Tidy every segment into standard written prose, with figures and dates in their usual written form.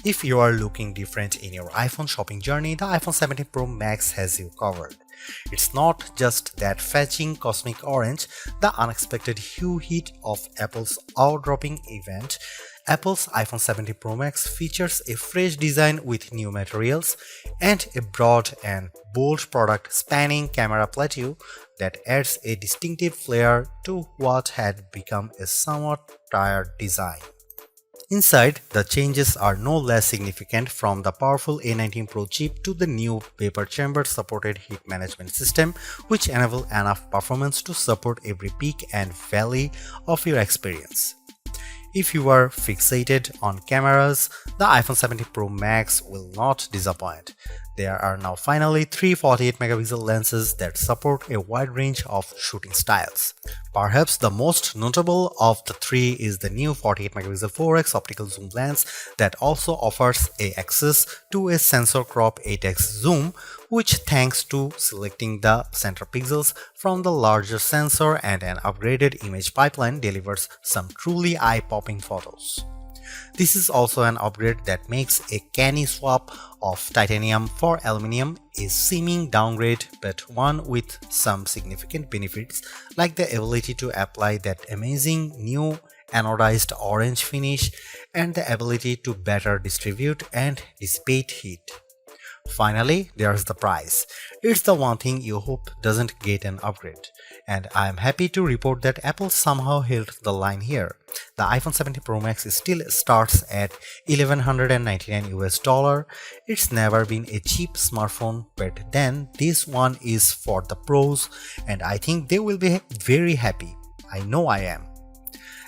If you are looking different in your iPhone shopping journey, the iPhone 17 Pro Max has you covered. It's not just that fetching cosmic orange, the unexpected hue heat of Apple's eye-dropping event. Apple's iPhone 17 Pro Max features a fresh design with new materials and a broad and bold product spanning camera plateau that adds a distinctive flair to what had become a somewhat tired design. Inside, the changes are no less significant, from the powerful A19 Pro chip to the new vapor chamber supported heat management system, which enable enough performance to support every peak and valley of your experience. If you are fixated on cameras, the iPhone 17 Pro Max will not disappoint. There are now finally three 48-megapixel lenses that support a wide range of shooting styles. Perhaps the most notable of the three is the new 48-megapixel 4x optical zoom lens that also offers access to a sensor crop 8x zoom, which, thanks to selecting the center pixels from the larger sensor and an upgraded image pipeline, delivers some truly eye-popping photos. This is also an upgrade that makes a canny swap of titanium for aluminum a seeming downgrade, but one with some significant benefits, like the ability to apply that amazing new anodized orange finish and the ability to better distribute and dissipate heat. Finally, there's the price. It's the one thing you hope doesn't get an upgrade. And I am happy to report that Apple somehow held the line here. The iPhone 17 Pro Max still starts at $1,199 US. It's never been a cheap smartphone, but then this one is for the pros, and I think they will be very happy. I know I am.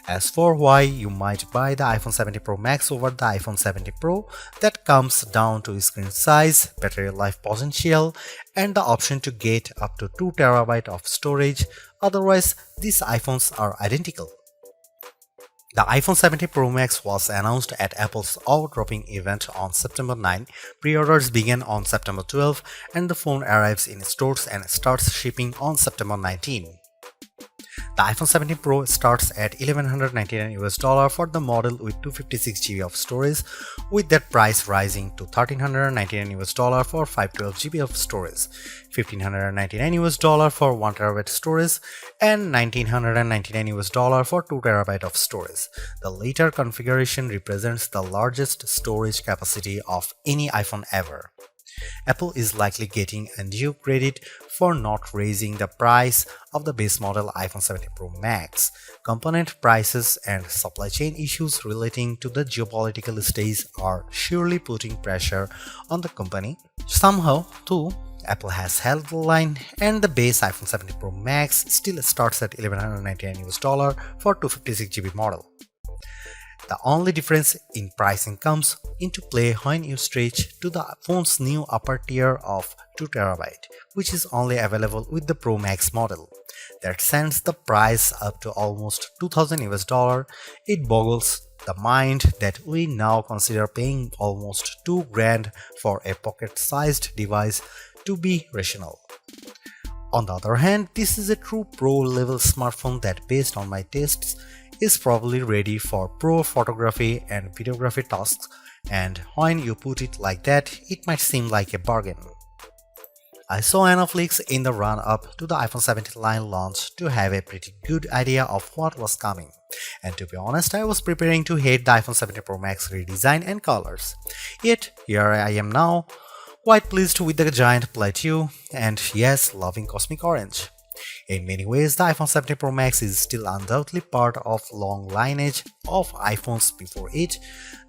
As for why you might buy the iPhone 17 Pro Max over the iPhone 17 Pro, that comes down to screen size, battery life potential, and the option to get up to 2TB of storage. Otherwise, these iPhones are identical. The iPhone 17 Pro Max was announced at Apple's eye-dropping event on September 9. Pre-orders began on September 12, and the phone arrives in stores and starts shipping on September 19. The iPhone 17 Pro starts at $1,199 for the model with 256GB of storage, with that price rising to $1,399 for 512GB of storage, $1,599 for 1TB storage, and $1,999 for 2TB of storage. The later configuration represents the largest storage capacity of any iPhone ever. Apple is likely getting undue credit for not raising the price of the base model iPhone 17 Pro Max. Component prices and supply chain issues relating to the geopolitical stage are surely putting pressure on the company. Somehow, too, Apple has held the line, and the base iPhone 17 Pro Max still starts at $1,199 for 256GB model. The only difference in pricing comes into play when you stretch to the phone's new upper tier of 2TB, which is only available with the Pro Max model. That sends the price up to almost $2,000. It boggles the mind that we now consider paying almost $2,000 for a pocket-sized device to be rational. On the other hand, this is a true pro-level smartphone that, based on my tastes, is probably ready for pro photography and videography tasks, and when you put it like that, it might seem like a bargain. I saw enough leaks in the run-up to the iPhone 17 line launch to have a pretty good idea of what was coming, and to be honest, I was preparing to hate the iPhone 17 Pro Max redesign and colors. Yet, here I am now, quite pleased with the giant plateau, and yes, loving cosmic orange. In many ways, the iPhone 17 Pro Max is still undoubtedly part of long lineage of iPhones before it.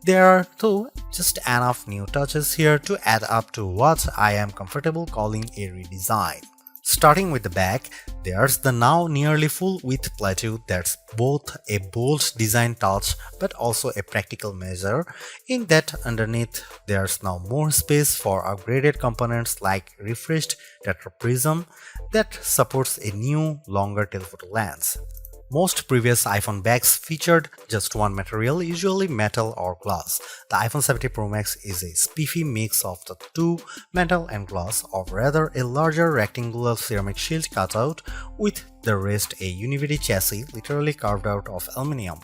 There are, though, just enough new touches here to add up to what I am comfortable calling a redesign. Starting with the back, there's the now nearly full-width plateau that's both a bold design touch but also a practical measure, in that underneath there's now more space for upgraded components like refreshed tetraprism that supports a new, longer telephoto lens. Most previous iPhone backs featured just one material, usually metal or glass. The iPhone 17 Pro Max is a spiffy mix of the two, metal and glass, or rather a larger rectangular ceramic shield cutout with the rest a univity chassis literally carved out of aluminum.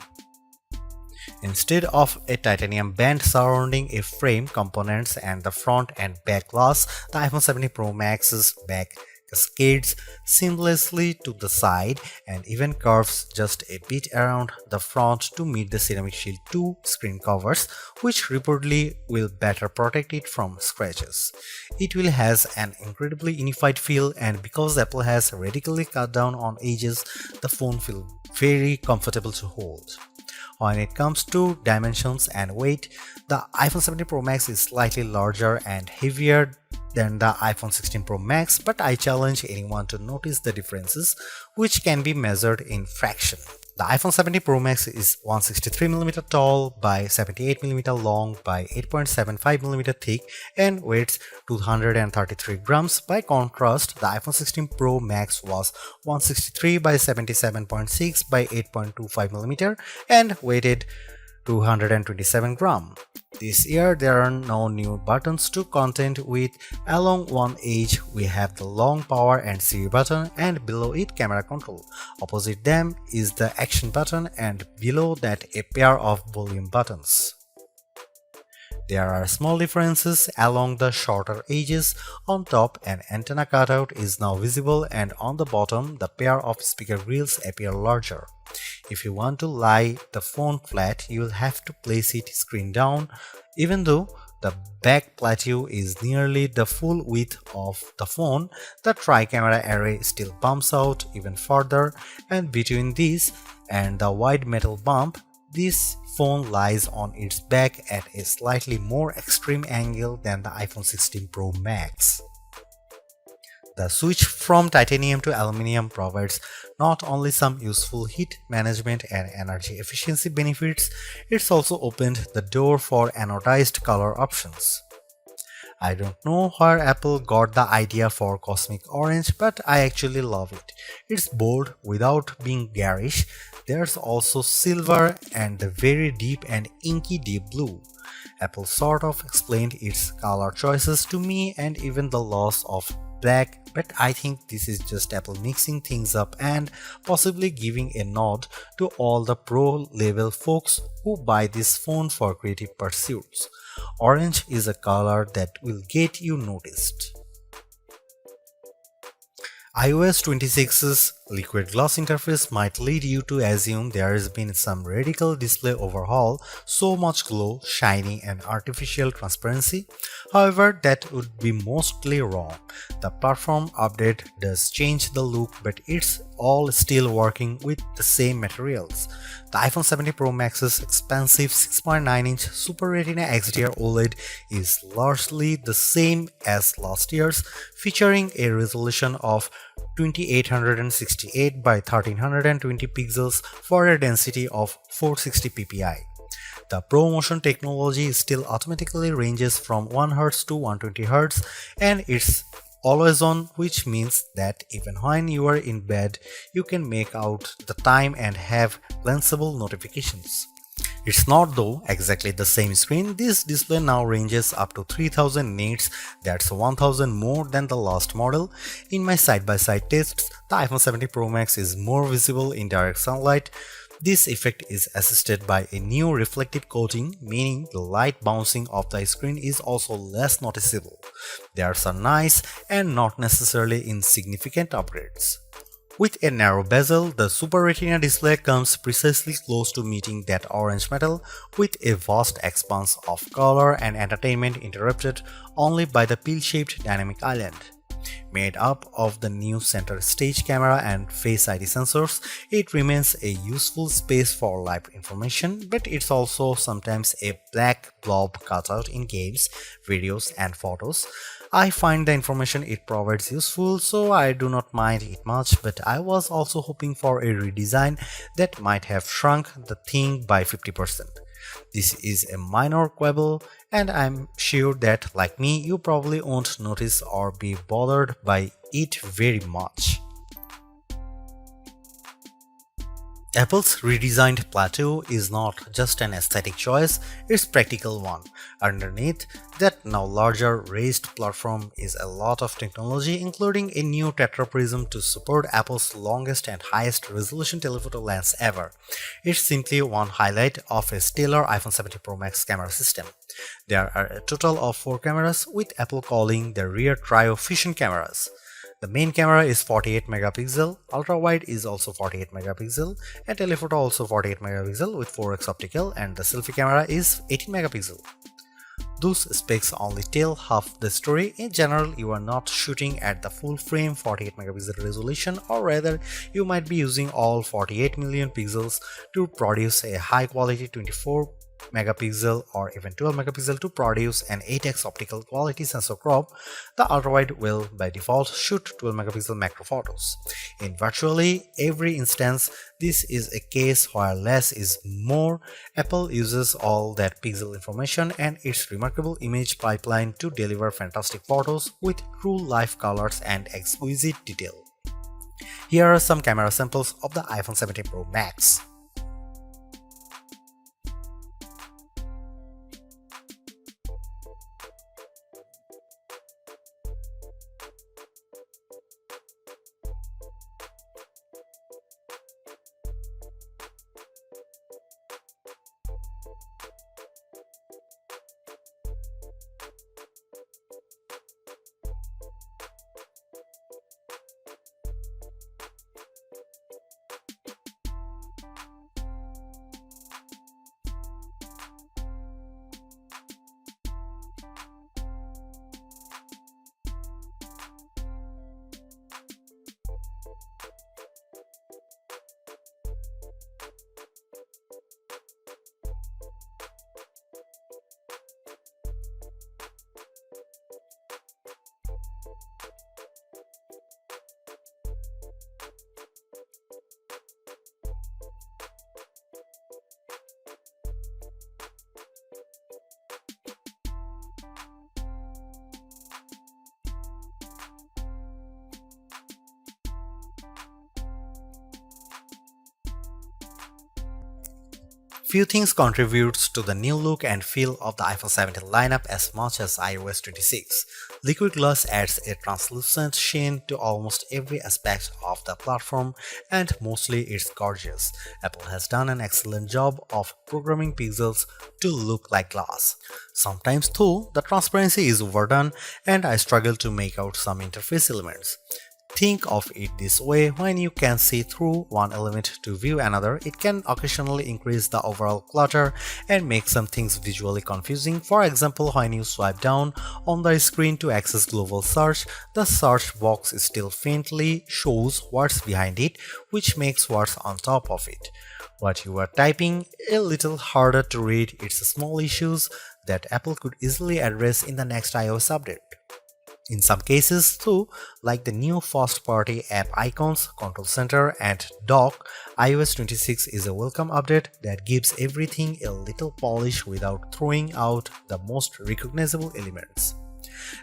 Instead of a titanium band surrounding a frame, components, and the front and back glass, the iPhone 17 Pro Max's back cascades seamlessly to the side and even curves just a bit around the front to meet the Ceramic Shield 2 screen covers, which reportedly will better protect it from scratches. It will has an incredibly unified feel, and because Apple has radically cut down on edges, the phone feels very comfortable to hold. When it comes to dimensions and weight, the iPhone 17 Pro Max is slightly larger and heavier than the iPhone 16 Pro Max, but I challenge anyone to notice the differences, which can be measured in fraction. The iPhone 17 Pro Max is 163mm tall by 78mm long by 8.75mm thick and weighs 233 grams. By contrast, the iPhone 16 Pro Max was 163 by 77.6 by 8.25mm and weighed 227 grams. This year there are no new buttons to contend with. Along one edge we have the long power and Siri button, and below it camera control. Opposite them is the action button, and below that a pair of volume buttons. There are small differences along the shorter edges. On top, an antenna cutout is now visible, and on the bottom the pair of speaker grills appear larger. If you want to lie the phone flat, you will have to place it screen down. Even though the back plateau is nearly the full width of the phone, the tri-camera array still bumps out even further, and between this and the wide metal bump, this phone lies on its back at a slightly more extreme angle than the iPhone 16 Pro Max. The switch from titanium to aluminum provides not only some useful heat management and energy efficiency benefits, it's also opened the door for anodized color options. I don't know where Apple got the idea for cosmic orange, but I actually love it. It's bold without being garish. There's also silver and the very deep and inky deep blue. Apple sort of explained its color choices to me and even the loss of black, but I think this is just Apple mixing things up and possibly giving a nod to all the pro level folks who buy this phone for creative pursuits. Orange is a color that will get you noticed. iOS 26's liquid glass interface might lead you to assume there has been some radical display overhaul, so much glow, shiny and artificial transparency. However, that would be mostly wrong. The platform update does change the look, but it's all still working with the same materials. The iPhone 17 Pro Max's expansive 6.9-inch Super Retina XDR OLED is largely the same as last year's, featuring a resolution of 2868 by 1320 pixels for a density of 460 ppi. The ProMotion technology still automatically ranges from 1Hz to 120Hz, and it's always on, which means that even when you are in bed, you can make out the time and have glanceable notifications. It's not though exactly the same screen. This display now ranges up to 3000 nits, that's 1000 more than the last model. In my side-by-side tests, the iPhone 17 Pro Max is more visible in direct sunlight. This effect is assisted by a new reflective coating, meaning the light bouncing off the screen is also less noticeable. There's a nice and not necessarily insignificant upgrades. With a narrow bezel, the Super Retina display comes precisely close to meeting that orange metal, with a vast expanse of color and entertainment interrupted only by the pill-shaped dynamic island. Made up of the new center stage camera and Face ID sensors, it remains a useful space for live information, but it's also sometimes a black blob cutout in games, videos and photos. I find the information it provides useful, so I do not mind it much, but I was also hoping for a redesign that might have shrunk the thing by 50%. This is a minor quibble, and I'm sure that, like me, you probably won't notice or be bothered by it very much. Apple's redesigned Plateau is not just an aesthetic choice, it's a practical one. Underneath that now larger raised platform is a lot of technology, including a new tetraprism to support Apple's longest and highest resolution telephoto lens ever. It's simply one highlight of a stellar iPhone 17 Pro Max camera system. There are a total of 4 cameras, with Apple calling the rear trio fusion cameras. The main camera is 48 megapixel, ultra wide is also 48 megapixel, and telephoto also 48 megapixel with 4x optical, and the selfie camera is 18 megapixel. Those specs only tell half the story. In general, you are not shooting at the full frame 48 megapixel resolution, or rather you might be using all 48 million pixels to produce a high quality 24 megapixel or even 12 megapixel to produce an 8x optical quality sensor crop. The ultrawide will by default shoot 12 megapixel macro photos. In virtually every instance, this is a case where less is more. Apple uses all that pixel information and its remarkable image pipeline to deliver fantastic photos with true life colors and exquisite detail. Here are some camera samples of the iPhone 17 Pro Max. Few things contributes to the new look and feel of the iPhone 17 lineup as much as iOS 26. Liquid glass adds a translucent sheen to almost every aspect of the platform, and mostly it's gorgeous. Apple has done an excellent job of programming pixels to look like glass. Sometimes though, the transparency is overdone and I struggle to make out some interface elements. Think of it this way: when you can see through one element to view another, it can occasionally increase the overall clutter and make some things visually confusing. For example, when you swipe down on the screen to access global search, the search box still faintly shows what's behind it, which makes what's on top of it, what you are typing, a little harder to read. It's small issues that Apple could easily address in the next iOS update. In some cases too, like the new first-party app icons, control center, and dock, iOS 26 is a welcome update that gives everything a little polish without throwing out the most recognizable elements.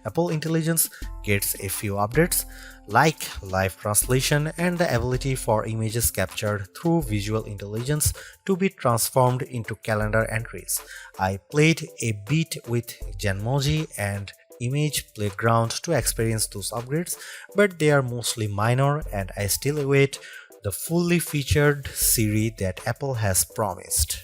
Apple Intelligence gets a few updates, like live translation and the ability for images captured through visual intelligence to be transformed into calendar entries. I played a bit with Genmoji and Image Playground to experience those upgrades, but they are mostly minor and I still await the fully featured Siri that Apple has promised.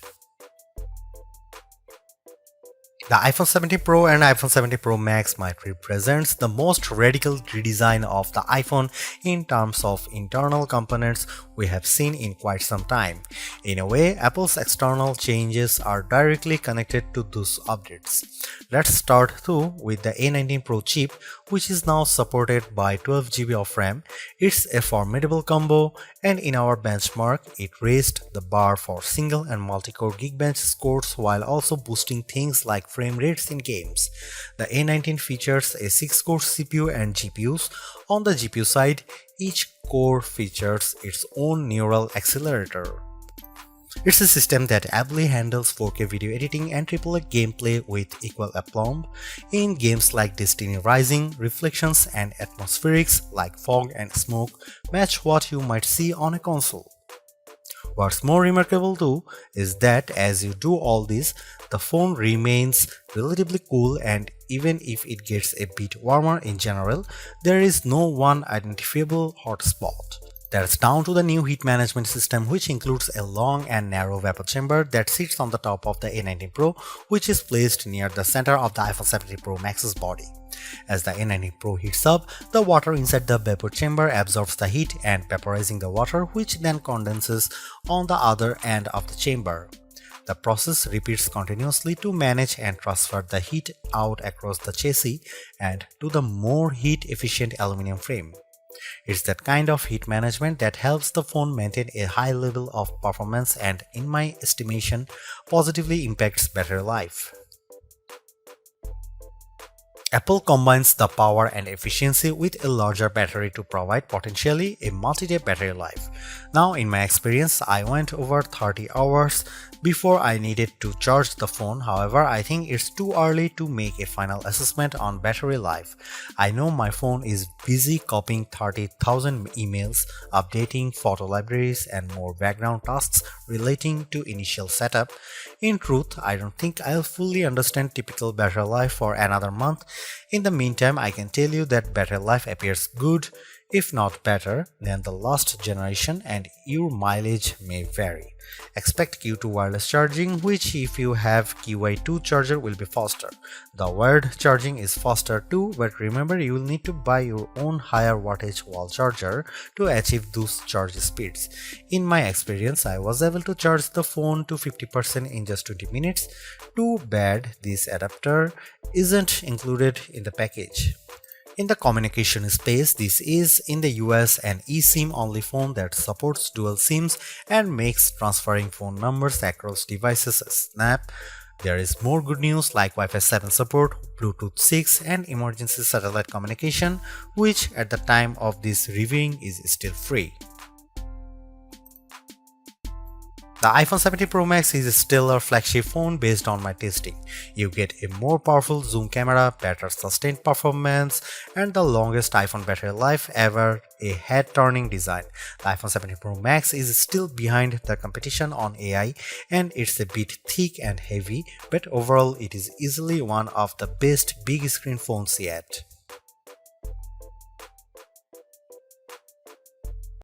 The iPhone 17 Pro and iPhone 17 Pro Max might represent the most radical redesign of the iPhone in terms of internal components we have seen in quite some time. In a way, Apple's external changes are directly connected to those updates. Let's start though with the A19 Pro chip, which is now supported by 12 GB of RAM. It's a formidable combo, and in our benchmark, it raised the bar for single and multi-core Geekbench scores while also boosting things like frame rates in games. The A19 features a 6-core CPU and GPUs. On the GPU side, each core features its own neural accelerator. It's a system that ably handles 4K video editing and AAA gameplay with equal aplomb. In games like Destiny Rising, reflections and atmospherics like fog and smoke match what you might see on a console. What's more remarkable too is that as you do all this, the phone remains relatively cool, and even if it gets a bit warmer in general, there is no one identifiable hotspot. That's down to the new heat management system, which includes a long and narrow vapor chamber that sits on the top of the A19 Pro, which is placed near the center of the iPhone 17 Pro Max's body. As the A19 Pro heats up, the water inside the vapor chamber absorbs the heat and vaporizing the water, which then condenses on the other end of the chamber. The process repeats continuously to manage and transfer the heat out across the chassis and to the more heat-efficient aluminum frame. It's that kind of heat management that helps the phone maintain a high level of performance and, in my estimation, positively impacts battery life. Apple combines the power and efficiency with a larger battery to provide potentially a multi-day battery life. Now, in my experience, I went over 30 hours before I needed to charge the phone. However, I think it's too early to make a final assessment on battery life. I know my phone is busy copying 30,000 emails, updating photo libraries, and more background tasks relating to initial setup. In truth, I don't think I'll fully understand typical battery life for another month. In the meantime, I can tell you that battery life appears good, if not better, than the last generation, and your mileage may vary. Expect Q2 wireless charging, which if you have QI2 charger will be faster. The wired charging is faster too, but remember you will need to buy your own higher wattage wall charger to achieve those charge speeds. In my experience, I was able to charge the phone to 50% in just 20 minutes. Too bad this adapter isn't included in the package. In the communication space, this is in the US an eSIM only phone that supports dual SIMs and makes transferring phone numbers across devices a snap. There is more good news like Wi-Fi 7 support, Bluetooth 6 and emergency satellite communication, which at the time of this reviewing is still free. The iPhone 17 Pro Max is still a flagship phone based on my testing. You get a more powerful zoom camera, better sustained performance, and the longest iPhone battery life ever, a head-turning design. The iPhone 17 Pro Max is still behind the competition on AI and it's a bit thick and heavy, but overall it is easily one of the best big screen phones yet.